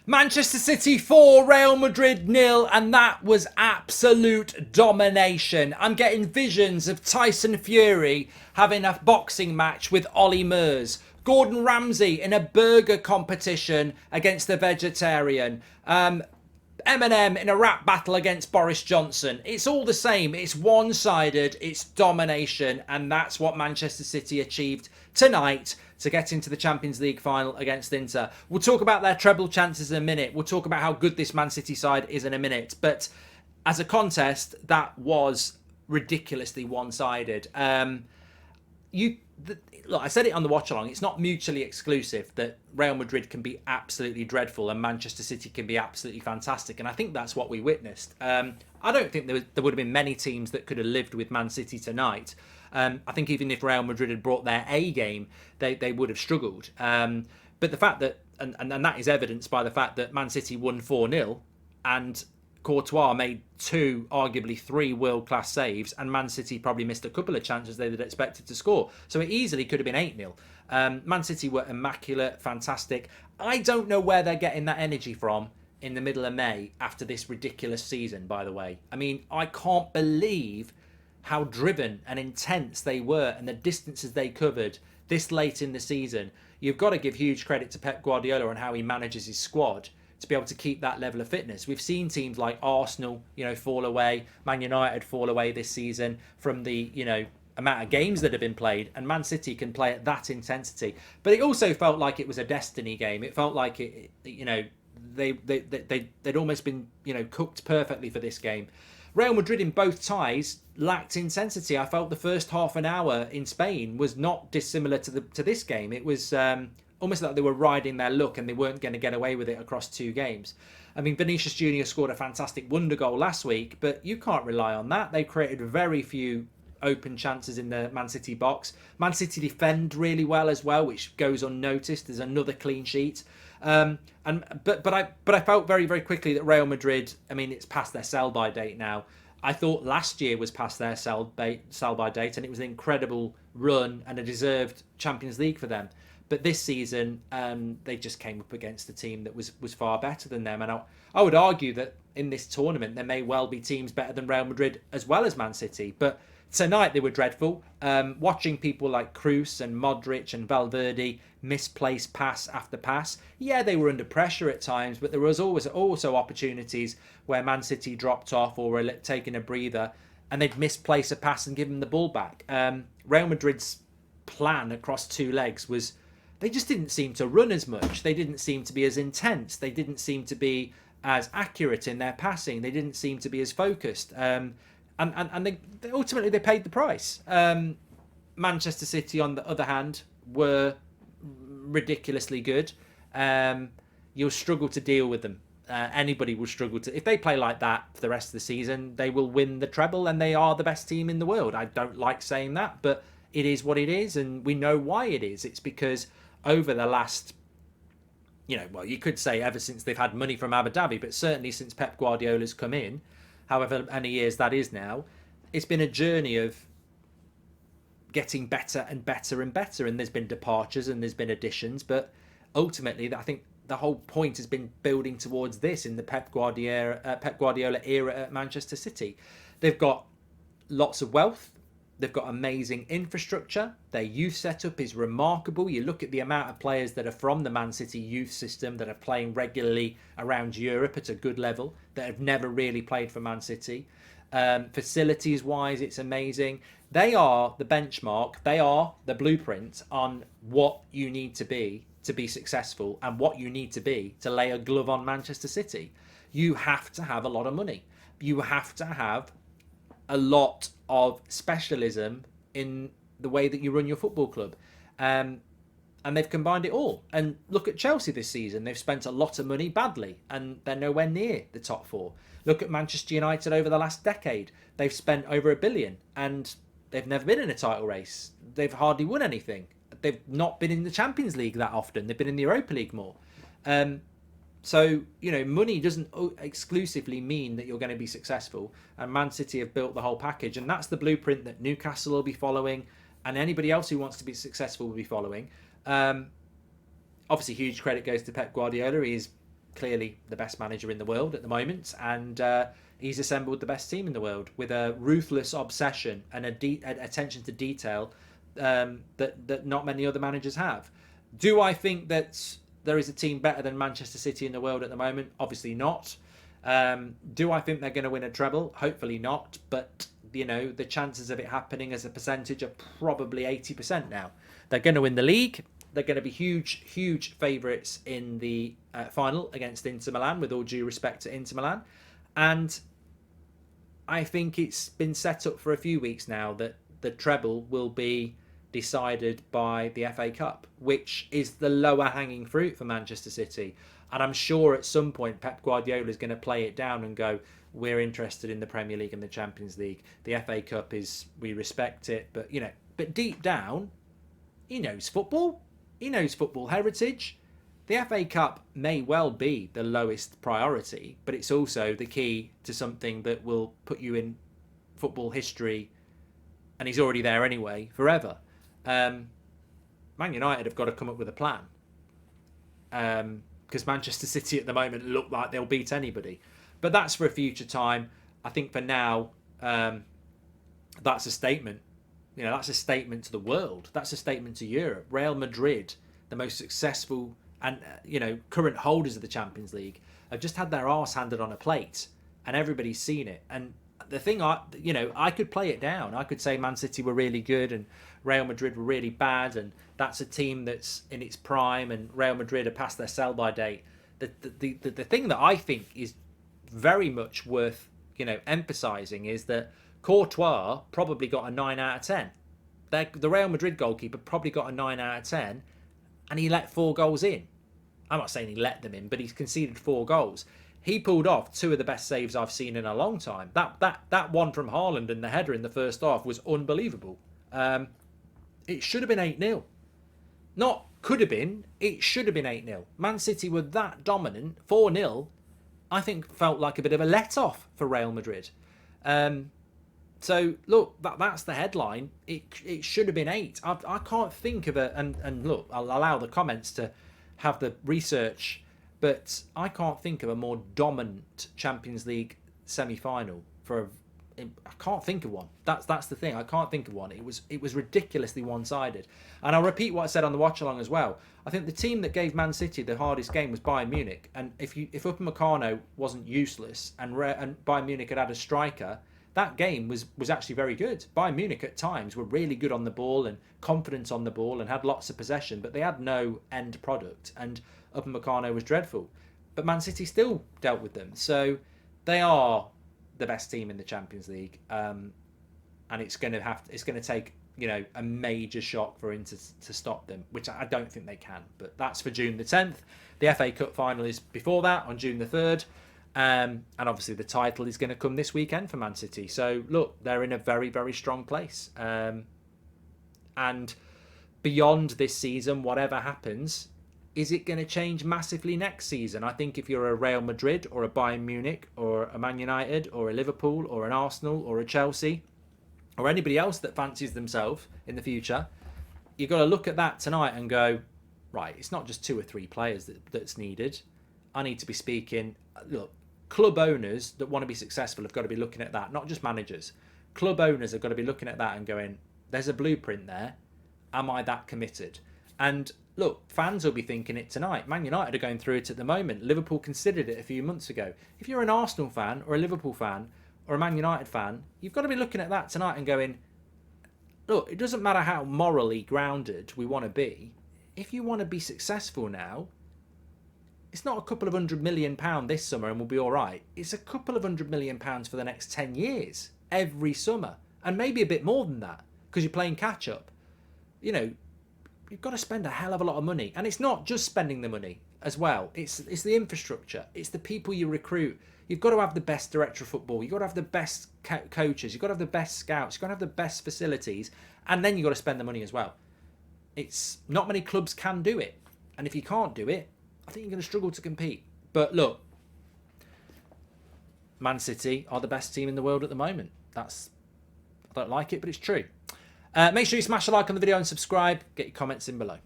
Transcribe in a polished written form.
Manchester City 4, Real Madrid nil, and that was absolute domination. I'm getting visions of Tyson Fury having a boxing match with Ollie Murs. Gordon Ramsay in a burger competition against the vegetarian. Eminem in a rap battle against Boris Johnson. It's all the same. It's one-sided. It's domination. And that's what Manchester City achieved tonight to get into the Champions League final against Inter. We'll talk about their treble chances in a minute. We'll talk about how good this Man City side is in a minute. But as a contest, that was ridiculously one-sided. Look, I said it on the watch along. It's not mutually exclusive that Real Madrid can be absolutely dreadful and Manchester City can be absolutely fantastic. And I think that's what we witnessed. I don't think there would have been many teams that could have lived with Man City tonight. I think even if Real Madrid had brought their A game, they would have struggled. But the fact that, and that is evidenced by the fact that Man City won 4-0 and Courtois made 2, arguably 3 world-class saves, and Man City probably missed a couple of chances they'd expected to score. So it easily could have been 8-0. Man City were immaculate, fantastic. I don't know where they're getting that energy from in the middle of May after this ridiculous season, by the way. I mean, I can't believe how driven and intense they were and the distances they covered this late in the season. You've got to give huge credit to Pep Guardiola on how he manages his squad to be able to keep that level of fitness. We've seen teams like Arsenal, fall away, Man United fall away this season from the, amount of games that have been played, and Man City can play at that intensity. But it also felt like it was a destiny game. It felt like they'd almost been, cooked perfectly for this game. Real Madrid in both ties lacked intensity. I felt the first half an hour in Spain was not dissimilar to this game. It was almost like they were riding their luck and they weren't going to get away with it across 2 games. I mean, Vinicius Junior scored a fantastic wonder goal last week, but you can't rely on that. They created very few open chances in the Man City box. Man City defend really well as well, which goes unnoticed. There's another clean sheet. But I felt very, very quickly that Real Madrid, I mean, it's past their sell-by date now. I thought last year was past their sell-by date, and it was an incredible run and a deserved Champions League for them. But this season, they just came up against a team that was far better than them. And I would argue that in this tournament, there may well be teams better than Real Madrid as well as Man City. But tonight, they were dreadful. Watching people like Kroos and Modric and Valverde misplace pass after pass. Yeah, they were under pressure at times, but there was always also opportunities where Man City dropped off or were taking a breather and they'd misplace a pass and give them the ball back. Real Madrid's plan across 2 legs was they just didn't seem to run as much. They didn't seem to be as intense. They didn't seem to be as accurate in their passing. They didn't seem to be as focused. And they ultimately they paid the price. Manchester City, on the other hand, were ridiculously good. You'll struggle to deal with them. Anybody will struggle to. If they play like that for the rest of the season, they will win the treble, and they are the best team in the world. I don't like saying that, but it is what it is, and we know why it is. It's because over the last, you could say ever since they've had money from Abu Dhabi, but certainly since Pep Guardiola's come in, however many years that is now, it's been a journey of getting better and better and better. And there's been departures and there's been additions, but ultimately, I think the whole point has been building towards this in the Pep Guardiola era at Manchester City. They've got lots of wealth. They've got amazing infrastructure. Their youth setup is remarkable. You look at the amount of players that are from the Man City youth system that are playing regularly around Europe at a good level, that have never really played for Man City. Facilities-wise, it's amazing. They are the benchmark. They are the blueprint on what you need to be successful and what you need to be to lay a glove on Manchester City. You have to have a lot of money. You have to have a lot of specialism in the way that you run your football club. And they've combined it all. And look at Chelsea this season. They've spent a lot of money badly, and they're nowhere near the top 4. Look at Manchester United over the last decade. They've spent over $1 billion, and they've never been in a title race. They've hardly won anything. They've not been in the Champions League that often. They've been in the Europa League more. So, money doesn't exclusively mean that you're going to be successful. And Man City have built the whole package. And that's the blueprint that Newcastle will be following. And anybody else who wants to be successful will be following. Obviously, huge credit goes to Pep Guardiola. He's clearly the best manager in the world at the moment, and he's assembled the best team in the world with a ruthless obsession and an attention to detail that not many other managers have. Do I think that there is a team better than Manchester City in the world at the moment? Obviously not. Do I think they're going to win a treble? Hopefully not. But, the chances of it happening as a percentage are probably 80% now. They're going to win the league. They're going to be huge, huge favourites in the final against Inter Milan, with all due respect to Inter Milan. And I think it's been set up for a few weeks now that the treble will be decided by the FA Cup, which is the lower hanging fruit for Manchester City. And I'm sure at some point Pep Guardiola is going to play it down and go, we're interested in the Premier League and the Champions League. The FA Cup we respect it. But, but deep down, he knows football. He knows football heritage. The FA Cup may well be the lowest priority, but it's also the key to something that will put you in football history, and he's already there anyway, forever. Man United have got to come up with a plan, because Manchester City at the moment look like they'll beat anybody. But that's for a future time. I think for now, that's a statement. That's a statement to the world. That's a statement to Europe. Real Madrid, the most successful and current holders of the Champions League, have just had their arse handed on a plate, and everybody's seen it. And the thing, I could play it down. I could say Man City were really good and Real Madrid were really bad, and that's a team that's in its prime, and Real Madrid are past their sell-by date. The thing that I think is very much worth emphasising is that Courtois probably got a 9 out of 10. The Real Madrid goalkeeper probably got a 9 out of 10, and he let 4 goals in. I'm not saying he let them in, but he's conceded 4 goals. He pulled off 2 of the best saves I've seen in a long time. That one from Haaland and the header in the first half was unbelievable. It should have been 8-0. Not could have been, it should have been 8-0. Man City were that dominant. 4-0, I think, felt like a bit of a let-off for Real Madrid. So, look, that's the headline. It should have been 8. I can't think of and look, I'll allow the comments to have the research, but I can't think of a more dominant Champions League semi-final I can't think of one. That's the thing. I can't think of one. It was ridiculously one-sided. And I'll repeat what I said on the watch-along as well. I think the team that gave Man City the hardest game was Bayern Munich. And if Upamecano wasn't useless and Bayern Munich had a striker, that game was actually very good. Bayern Munich at times were really good on the ball and confident on the ball and had lots of possession, but they had no end product. And Upamecano was dreadful. But Man City still dealt with them. So they are the best team in the Champions League, and it's going to take a major shock for Inter to stop them, which I don't think they can. But that's for June the 10th. The FA Cup final is before that on June the 3rd, and obviously the title is going to come this weekend for Man City. So look, they're in a very, very strong place, and beyond this season, whatever happens, is it going to change massively next season? I think if you're a Real Madrid or a Bayern Munich or a Man United or a Liverpool or an Arsenal or a Chelsea or anybody else that fancies themselves in the future, you've got to look at that tonight and go, right, it's not just 2 or 3 players that's needed. I need to be speaking, look, club owners that want to be successful have got to be looking at that, not just managers. Club owners have got to be looking at that and going, there's a blueprint there. Am I that committed? And look, fans will be thinking it tonight. Man United are going through it at the moment. Liverpool considered it a few months ago. If you're an Arsenal fan or a Liverpool fan or a Man United fan, you've got to be looking at that tonight and going, look, it doesn't matter how morally grounded we want to be. If you want to be successful now, it's not a couple of £100 million this summer and we'll be all right. It's a couple of £100 million for the next 10 years, every summer. And maybe a bit more than that, because you're playing catch-up. You've got to spend a hell of a lot of money. And it's not just spending the money as well. It's the infrastructure. It's the people you recruit. You've got to have the best director of football. You've got to have the best coaches. You've got to have the best scouts. You've got to have the best facilities. And then you've got to spend the money as well. It's not many clubs can do it. And if you can't do it, I think you're going to struggle to compete. But look, Man City are the best team in the world at the moment. I don't like it, but it's true. Make sure you smash a like on the video and subscribe. Get your comments in below.